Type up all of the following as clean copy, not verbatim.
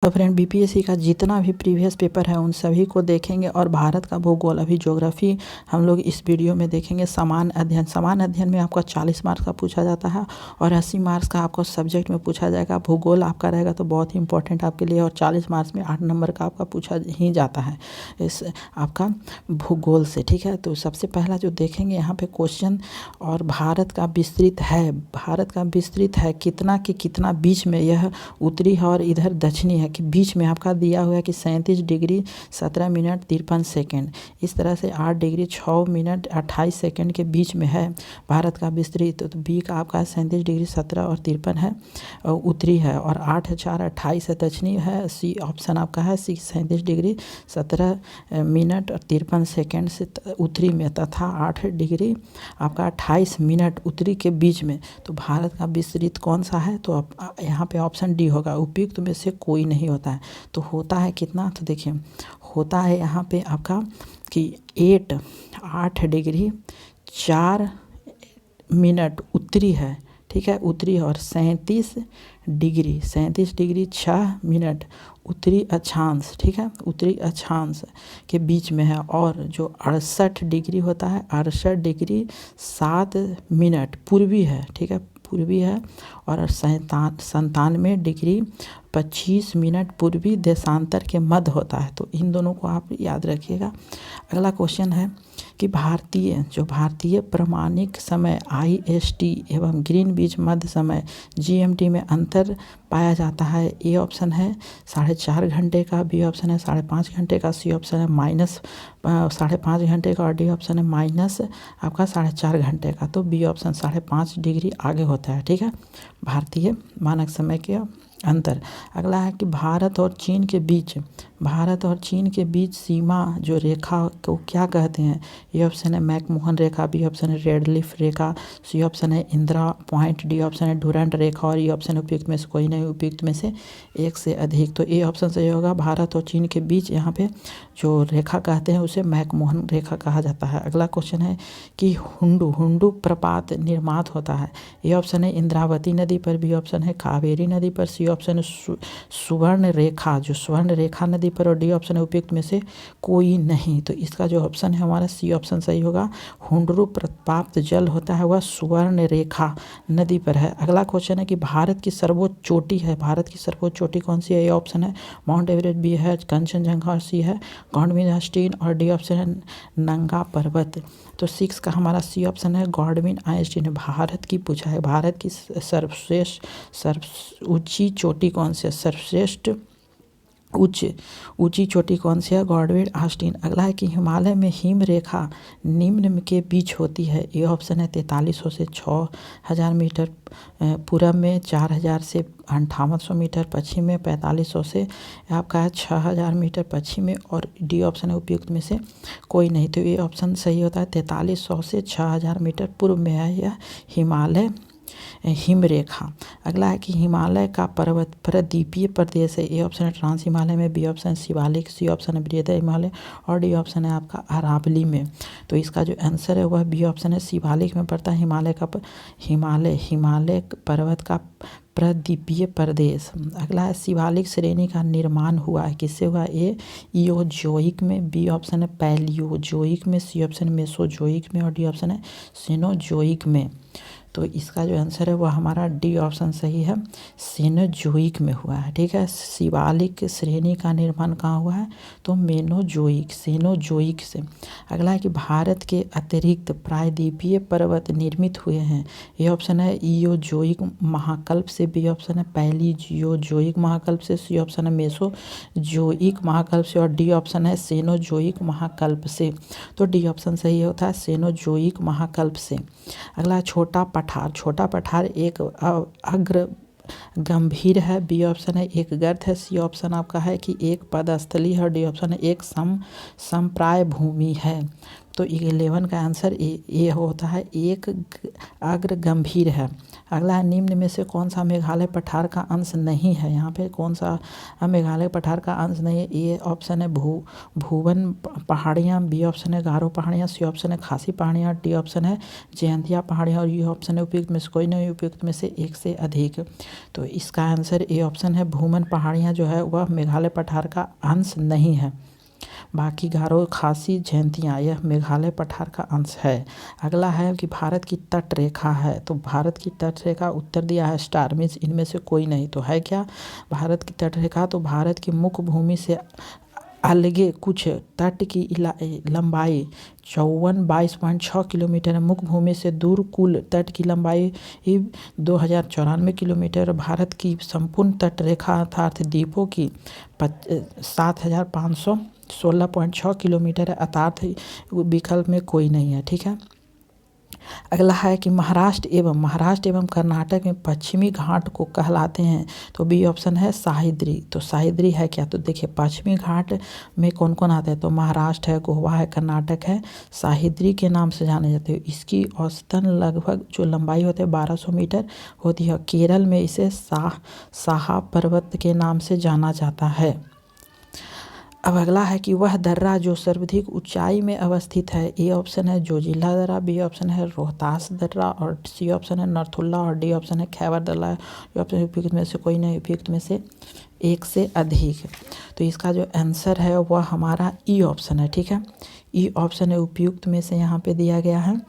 तो friend BPSC का जितना भी प्रीवियस पेपर है उन सभी को देखेंगे और भारत का भूगोल अभी ज्योग्राफी हम लोग इस वीडियो में देखेंगे। समान अध्ययन में आपका 40 मार्क्स का पूछा जाता है और 80 मार्क्स का आपको सब्जेक्ट में पूछा जाएगा। भूगोल आपका रहेगा तो बहुत ही इंपॉर्टेंट आपके लिए, और 40 मार्क्स में 8 नंबर का आपका पूछा ही जाता है इस आपका भूगोल से। ठीक है, तो सबसे पहला जो देखेंगे यहाँ पे क्वेश्चन, और भारत का विस्तृत है कितना के कितना बीच में यह उत्तरी है और इधर दक्षिणी है कि बीच में आपका दिया हुआ है कि 37 डिग्री 17 मिनट 53 सेकेंड, इस तरह से 8 डिग्री 6 मिनट 28 सेकेंड के बीच में है भारत का विस्तृत। तो बी का आपका 37 डिग्री 17 और 53 है उत्तरी है, और 8 4 28 है दक्षिणी है। सी ऑप्शन आपका है सी 37 डिग्री 17 मिनट और 53 सेकेंड से उत्तरी में, तथा 8 डिग्री आपका 28 मिनट उत्तरी के बीच में। तो भारत का विस्तृत कौन सा है? तो यहाँ पे ऑप्शन डी होगा। उपयुक्त में से कोई नहीं होता है। तो होता है कितना? तो देखिए होता है यहाँ पे आपका कि 8 डिग्री 4 मिनट उत्तरी है। ठीक है, उत्तरी, और 37 डिग्री 6 मिनट उत्तरी अक्षांश। ठीक है, उत्तरी अक्षांश के बीच में है। और जो 68 डिग्री होता है 68 डिग्री 7 मिनट पूर्वी है। ठीक है, पूर्वी है। और 97 डिग्री 25 मिनट पूर्वी देशांतर के मध्य होता है। तो इन दोनों को आप याद रखिएगा। अगला क्वेश्चन है कि भारतीय प्रमाणिक समय IST एवं ग्रीनविच मध्य समय GMT में अंतर पाया जाता है। ए ऑप्शन है 4.5 घंटे का, बी ऑप्शन है 5.5 घंटे का, सी ऑप्शन है माइनस 5.5 घंटे का, और डी ऑप्शन है माइनस आपका 4.5 घंटे का। तो बी ऑप्शन 5.5 डिग्री आगे होता है। ठीक है, भारतीय मानक समय के अंतर। अगला है कि भारत और चीन के बीच सीमा जो रेखा को क्या कहते हैं? ये ऑप्शन है मैकमोहन रेखा, बी ऑप्शन है रेडक्लिफ रेखा, सी ऑप्शन है इंदिरा पॉइंट, डी ऑप्शन है डुरंट रेखा, और ये ऑप्शन उपयुक्त में से कोई नहीं, उपयुक्त में से एक से अधिक। तो ए ऑप्शन सही होगा। भारत और चीन के बीच यहाँ पे जो रेखा कहते हैं उसे मैकमोहन रेखा कहा जाता है। अगला क्वेश्चन है कि हुंडू प्रपात निर्मात होता है। ए ऑप्शन है इंद्रावती नदी पर, बी ऑप्शन है कावेरी नदी पर, सी ऑप्शन है सुवर्ण रेखा नदी पर, और डी ऑप्शन है उपयुक्त में से कोई नहीं। तो इसका जो ऑप्शन है हमारा सी ऑप्शन सही होगा। हुंडरू प्रपात जल होता है वह सुवर्ण रेखा नदी पर है। अगला क्वेश्चन है कि भारत की सर्वोच्च चोटी कौन सी है? ए ऑप्शन है माउंट एवरेस्ट, बी है कंचनजंगा, और सी है गॉडविन आइंस्टीन, और डी ऑप्शन है नंगा पर्वत। तो 6 का हमारा सी ऑप्शन है गॉडविन आइंस्टीन। भारत की पूछा है, भारत की सर्वश्रेष्ठ ऊंची चोटी कौन सी है? सर्वश्रेष्ठ ऊंची चोटी कौन सी है? Godwin Einstein. अगला है कि हिमालय में हिम रेखा निम्न के बीच होती है। ए ऑप्शन है 4300 से 6000 मीटर पूरब में, 4000 से 5800 मीटर पश्चिम में, 4500 से आपका है 6000 मीटर पश्चिम में, और डी ऑप्शन है उपयुक्त में से कोई नहीं। तो ये ऑप्शन सही होता है 4300 से 6000 मीटर पूर्व में है यह हिमालय हिम रेखा। अगला है कि हिमालय का पर्वत प्रद्वीपीय प्रदेश है। ए ऑप्शन है ट्रांस हिमालय में, B option Shivalik, C option है बृहद हिमालय, और डी ऑप्शन है आपका अरावली में। तो इसका जो आंसर है वह बी ऑप्शन है शिवालिक में पड़ता है। हिमालय पर्वत का प्रद्वीपीय प्रदेश। अगला है शिवालिक श्रेणी का निर्माण हुआ है किससे हुआ? ए इयोजोइक में, बी ऑप्शन है पैलियोजोइक में, सी ऑप्शन मेसोजोइक में, और डी ऑप्शन है सीनोजोइक में। तो इसका जो आंसर है वह हमारा डी ऑप्शन सही है, सीनोजोइक में हुआ है। ठीक है, शिवालिक श्रेणी का निर्माण कहाँ हुआ है? तो सीनोजोइक से। अगला है कि भारत के अतिरिक्त प्रायद्वीपीय पर्वत निर्मित हुए हैं। ये ऑप्शन है इयोजोइक महाकल्प से, बी ऑप्शन है पैलियोजोइक महाकल्प से, सी ऑप्शन है मेसोजोइक महाकल्प से, और डी ऑप्शन है सीनोजोइक महाकल्प से। तो डी ऑप्शन सही होता है सीनोजोइक महाकल्प से। अगला छोटा पठार एक अग्र गंभीर है, बी ऑप्शन है एक गर्त है, सी ऑप्शन आपका है कि एक पदस्थली है, और डी ऑप्शन है एक समप्राय भूमि है। तो 11 का आंसर ए होता है एक अग्र गंभीर है। अगला है निम्न में से कौन सा मेघालय पठार का अंश नहीं है। यहाँ पे कौन सा मेघालय पठार का अंश नहीं है। ए ऑप्शन है भूवन पहाड़ियाँ, बी ऑप्शन है गारो पहाड़ियाँ, सी ऑप्शन है खासी पहाड़ियाँ, डी ऑप्शन है जयंतिया पहाड़ियाँ और ये ऑप्शन है उपयुक्त में से कोई नहीं, उपयुक्त में से एक से अधिक। तो इसका आंसर ए ऑप्शन है भूमन पहाड़ियाँ जो है वह मेघालय पठार का अंश नहीं है। बाकी गारो खासी जयंतियाँ यह मेघालय पठार का अंश है। अगला है कि भारत की तट रेखा है, तो भारत की तट रेखा उत्तर दिया है स्टार, मीन्स इनमें से कोई नहीं। तो है क्या भारत की तट रेखा, तो भारत की मुख्य भूमि से अलगे कुछ तट की लंबाई 22.6 किलोमीटर है। मुख्य भूमि से दूर कुल तट की लंबाई 2094 किलोमीटर। भारत की संपूर्ण तट रेखा अर्थात द्वीपों की 7516.6 किलोमीटर है, अर्थात विकल्प में कोई नहीं है। ठीक है। अगला है कि महाराष्ट्र एवं कर्नाटक में पश्चिमी घाट को कहलाते हैं, तो बी ऑप्शन है सह्याद्री। तो सह्याद्री है क्या, तो देखिए पश्चिमी घाट में कौन कौन आता है, तो महाराष्ट्र है, गोवा है, कर्नाटक है, सह्याद्री के नाम से जाने जाते हैं। इसकी औसतन लगभग जो लंबाई होती है 1200 मीटर होती है। केरल में इसे साहा पर्वत के नाम से जाना जाता है। अब अगला है कि वह दर्रा जो सर्वाधिक ऊंचाई में अवस्थित है। ए ऑप्शन है जोजिला दर्रा, बी ऑप्शन है रोहतास दर्रा और सी ऑप्शन है नरथुल्ला और डी ऑप्शन है खैबर दर्रा। ये ऑप्शन उपयुक्त में से कोई नहीं, उपयुक्त में से एक से अधिक। तो इसका जो आंसर है वह हमारा ई ऑप्शन है। ठीक है, ई ऑप्शन है उपयुक्त में से यहाँ पे दिया गया है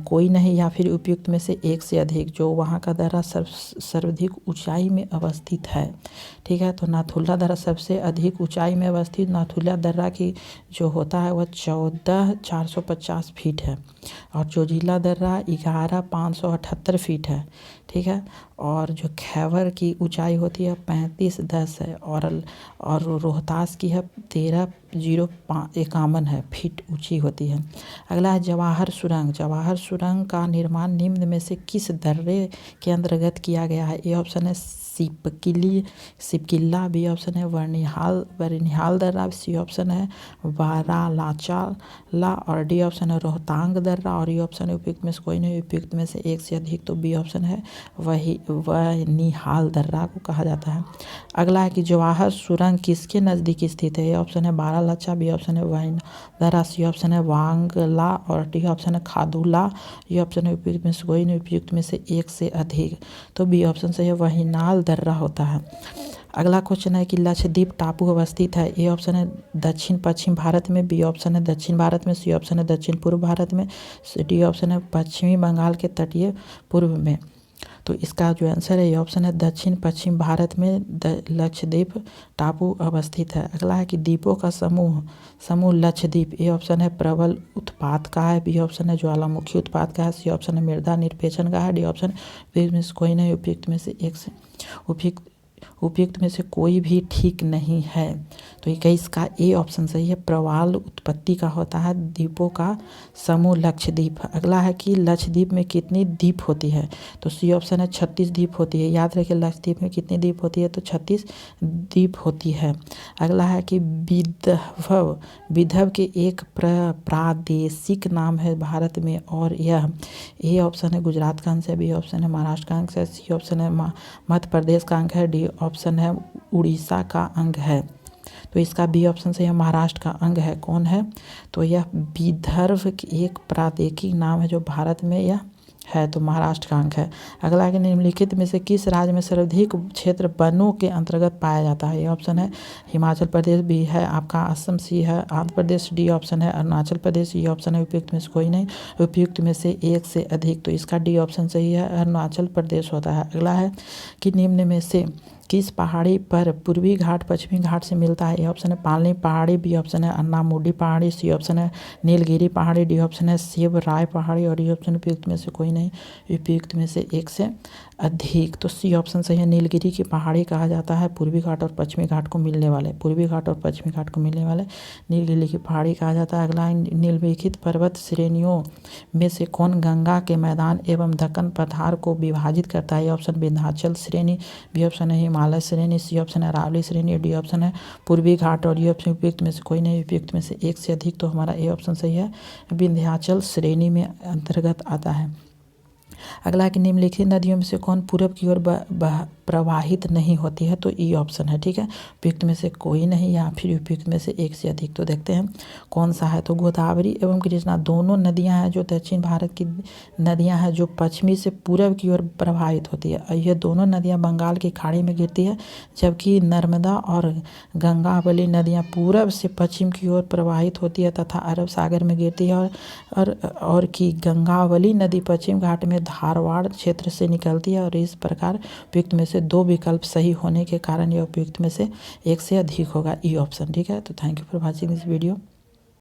कोई नहीं या फिर उपयुक्त में से एक से अधिक, जो वहाँ का दर्रा सर्वाधिक ऊंचाई में अवस्थित है। ठीक है, तो नाथुला दर्रा सबसे अधिक ऊंचाई में अवस्थित नाथुला दर्रा की जो होता है वह 14,450 फीट है और जोजिला दर्रा 11,578 फीट है। ठीक है, और जो खैबर की ऊंचाई होती है 3510 है और रोहतास की है 13,051 है फीट ऊंची होती है। अगला है जवाहर सुरंग का निर्माण निम्न में से किस दर्रे के अंतर्गत किया गया है। ए ऑप्शन है सिपकिल्ला, बी ऑप्शन है बरनिहाल दर्रा, सी ऑप्शन है बारालाचाला और डी ऑप्शन है रोहतांग दर्रा और ये ऑप्शन है उपयुक्त में से कोई नहीं, उपयुक्त में से एक से अधिक। तो बी ऑप्शन है बरनिहाल दर्रा को कहा जाता है। अगला है कि जवाहर सुरंग किसके नज़दीक स्थित है। ए ऑप्शन है बारालाचा, बी ऑप्शन है वाइन दर्रा, सी ऑप्शन है वांगला और डी ऑप्शन है खादुला। ये ऑप्शन है उपयुक्त में से कोई नहीं, उपयुक्त में से एक से अधिक। तो बी ऑप्शन से वहीनाल दर्रा होता है। अगला क्वेश्चन है कि लक्षद्वीप टापू अवस्थित है। ए ऑप्शन है दक्षिण पश्चिम भारत में, बी ऑप्शन है दक्षिण भारत में, सी ऑप्शन है दक्षिण पूर्व भारत में, डी ऑप्शन है पश्चिमी बंगाल के तटीय पूर्व में। तो इसका जो आंसर है ये ऑप्शन है दक्षिण पश्चिम भारत में लक्षद्वीप टापू अवस्थित है। अगला है कि द्वीपों का समूह लक्षद्वीप। ए ऑप्शन है प्रबल उत्पात का है, बी ऑप्शन है ज्वालामुखी उत्पात का है, सी ऑप्शन है मृदा निरपेचन का है, डी ऑप्शन उपयुक्त में से कोई नहीं, उपयुक्त में से एक से उपयुक्त में से कोई भी ठीक नहीं है। तो ये इसका ए ऑप्शन सही है, प्रवाल उत्पत्ति का होता है द्वीपों का समूह लक्षद्वीप। अगला है कि लक्षद्वीप में कितनी द्वीप होती है। तो सी ऑप्शन है 36 द्वीप होती है। याद रखिए लक्षद्वीप में कितनी द्वीप होती है, तो 36 द्वीप होती है। अगला है कि विदर्भ के एक प्रादेशिक नाम है भारत में और यह ए ऑप्शन है गुजरात का अंश है, बी ऑप्शन है महाराष्ट्र का अंश है, सी ऑप्शन है मध्य प्रदेश का अंग है, डी ऑप्शन है उड़ीसा का अंग है। तो इसका बी ऑप्शन से यह महाराष्ट्र का अंग है। कौन है, तो यह विदर्भ एक प्रादेशिक नाम है जो भारत में यह है, तो महाराष्ट्र का अंग है। अगला है निम्नलिखित में से किस राज्य में सर्वाधिक क्षेत्र वनों के अंतर्गत पाया जाता है। ये ऑप्शन है हिमाचल प्रदेश, बी है आपका असम, सी है आंध्र प्रदेश, डी ऑप्शन है अरुणाचल प्रदेश। ये ऑप्शन है उपयुक्त में से कोई नहीं, उपयुक्त में से एक से अधिक। तो इसका डी ऑप्शन सही है, अरुणाचल प्रदेश होता है। अगला है कि निम्न में से किस पहाड़ी पर पूर्वी घाट पश्चिमी घाट से मिलता है। ए ऑप्शन है पालनी पहाड़ी, बी ऑप्शन है अन्नामुडी पहाड़ी, सी ऑप्शन है नीलगिरी पहाड़ी, डी ऑप्शन है शिव राय पहाड़ी और डी ऑप्शन उपयुक्त में से कोई नहीं, उपयुक्त में से एक से अधिक। तो सी ऑप्शन सही है, नीलगिरी की पहाड़ी कहा जाता है पूर्वी घाट और पश्चिमी घाट को मिलने वाले नीलगिरी की पहाड़ी कहा जाता है। अगला निम्नलिखित पर्वत श्रेणियों में से कौन गंगा के मैदान एवं दक्कन पठार को विभाजित करता है। ऑप्शन विंध्याचल श्रेणी, बी ऑप्शन है हिमालय श्रेणी, सी ऑप्शन है अरावली श्रेणी, डी ऑप्शन है पूर्वी घाट और ये ऑप्शन उपयुक्त में से कोई नहीं, उपयुक्त में से एक से अधिक। तो हमारा ए ऑप्शन सही है, विंध्याचल श्रेणी में अंतर्गत आता है। अगला कि निम्नलिखित नदियों में से कौन पूरब की ओर प्रवाहित नहीं होती है, तो ई ऑप्शन है। ठीक है, उपयुक्त में से कोई नहीं या फिर उपयुक्त में से एक से अधिक। तो देखते हैं कौन सा है। तो गोदावरी एवं कृष्णा दोनों नदियां हैं जो दक्षिण भारत की नदियां हैं जो पश्चिमी से पूरब की ओर प्रवाहित होती है। ये दोनों नदियां बंगाल की खाड़ी में गिरती है, जबकि नर्मदा और गंगावली नदियां पूरब से पश्चिम की ओर प्रवाहित होती है तथा अरब सागर में गिरती है। और कि गंगावली नदी पश्चिम घाट में धारवाड़ क्षेत्र से निकलती है। और इस प्रकार उपयुक्त में से दो विकल्प सही होने के कारण यह उपयुक्त में से एक से अधिक होगा, ई ऑप्शन। ठीक है, तो thank you for watching this video.